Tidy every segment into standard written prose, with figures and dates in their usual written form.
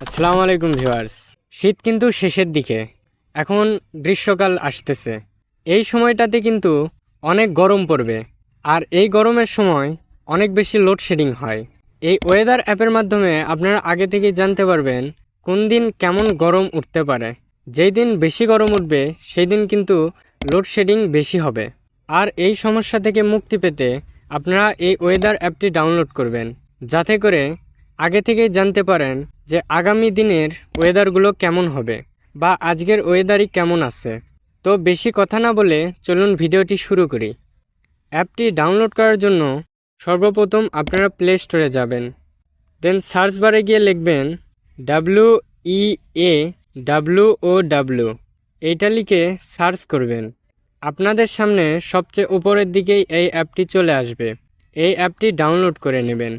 আসসালামু আলাইকুম ভিউয়ার্স। শীত কিন্তু শেষের দিকে, এখন গ্রীষ্মকাল আসতেছে। এই সময়টাতে কিন্তু অনেক গরম পড়বে, আর এই গরমের সময় অনেক বেশি লোডশেডিং হয়। এই ওয়েদার অ্যাপের মাধ্যমে আপনারা আগে থেকেই জানতে পারবেন কোন দিন কেমন গরম উঠতে পারে। যেই দিন বেশি গরম উঠবে সেই দিন কিন্তু লোডশেডিং বেশি হবে। আর এই সমস্যা থেকে মুক্তি পেতে আপনারা এই ওয়েদার অ্যাপটি ডাউনলোড করবেন, যাতে করে আগে থেকেই জানতে পারেন যে আগামী দিনের ওয়েদারগুলো কেমন হবে বা আজকের ওয়েদারই কেমন আছে। তো বেশি কথা না বলে চলুন ভিডিওটি শুরু করি। অ্যাপটি ডাউনলোড করার জন্য সর্বপ্রথম আপনারা প্লে স্টোরে যাবেন, দেন সার্চ বারে গিয়ে লিখবেন WEAWOW, এইটা লিখে সার্চ করবেন। আপনাদের সামনে সবচেয়ে উপরের দিকেই এই অ্যাপটি চলে আসবে। এই অ্যাপটি ডাউনলোড করে নেবেন।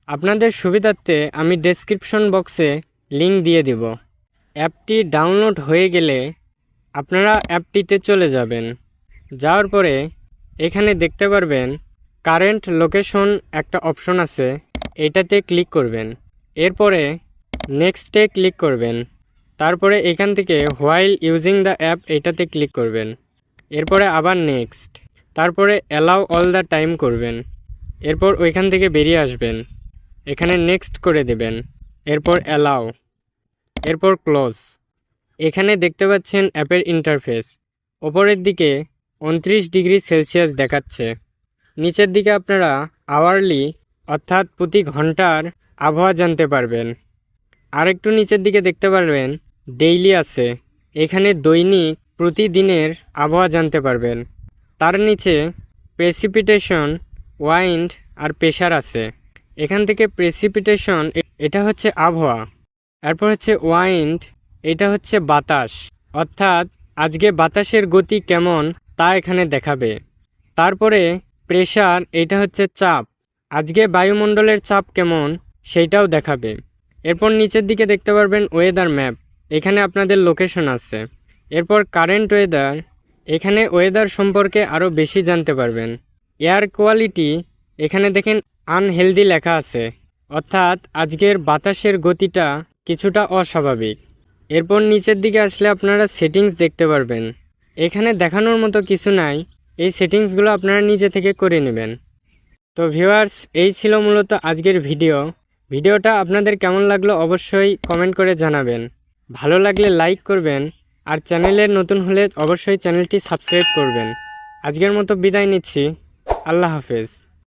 আপনাদের সুবিধার্থে আমি ডেসক্রিপশন বক্সে লিংক দিয়ে দিব। অ্যাপটি ডাউনলোড হয়ে গেলে আপনারা অ্যাপটিতে চলে যাবেন। যাওয়ার পরে এখানে দেখতে পারবেন কারেন্ট লোকেশন একটা অপশন আছে, এটাতে ক্লিক করবেন। এরপরে নেক্সটে ক্লিক করবেন। তারপরে এখান থেকে হোয়াইল ইউজিং দ্য অ্যাপ এটাতে ক্লিক করবেন। এরপরে আবার নেক্সট, তারপরে অ্যালাউ অল দ্য টাইম করবেন। এরপর ওইখান থেকে বেরিয়ে আসবেন, এখানে নেক্সট করে দেবেন। এরপর অ্যালাউ, এরপর ক্লোজ। এখানে দেখতে পাচ্ছেন অ্যাপের ইন্টারফেস। ওপরের দিকে 29 ডিগ্রি সেলসিয়াস দেখাচ্ছে। নিচের দিকে আপনারা আওয়ারলি অর্থাৎ প্রতি ঘন্টার আবহাওয়া জানতে পারবেন। আর একটু নিচের দিকে দেখতে পারবেন ডেইলি আছে, এখানে দৈনিক প্রতিদিনের আবহাওয়া জানতে পারবেন। তার নিচে প্রেসিপিটেশন, ওয়াইন্ড আর প্রেশার আছে। এখান থেকে প্রেসিপিটেশন এটা হচ্ছে আবহাওয়া, এরপর হচ্ছে ওয়াইন্ড, এটা হচ্ছে বাতাস, অর্থাৎ আজকে বাতাসের গতি কেমন তা এখানে দেখাবে। তারপরে প্রেশার, এটা হচ্ছে চাপ, আজকে বায়ুমণ্ডলের চাপ কেমন সেইটাও দেখাবে। এরপর নিচের দিকে দেখতে পারবেন ওয়েদার ম্যাপ, এখানে আপনাদের লোকেশন আছে। এরপর কারেন্ট ওয়েদার, এখানে ওয়েদার সম্পর্কে আরও বেশি জানতে পারবেন। এয়ার কোয়ালিটি, এখানে দেখেন আনহেলদি লেখা আছে, অর্থাৎ আজকের বাতাসের গতিটা কিছুটা অস্বাভাবিক। এরপর নিচের দিকে আসলে আপনারা সেটিংস দেখতে পারবেন। এখানে দেখানোর মতো কিছু নাই, এই সেটিংসগুলো আপনারা নিজে থেকে করে নেবেন। তো ভিউয়ার্স, এই ছিল মূলত আজকের ভিডিওটা আপনাদের কেমন লাগলো অবশ্যই কমেন্ট করে জানাবেন। ভালো লাগলে লাইক করবেন, আর চ্যানেলের নতুন হলে অবশ্যই চ্যানেলটি সাবস্ক্রাইব করবেন। আজকের মতো বিদায় নিচ্ছি, আল্লাহ হাফেজ।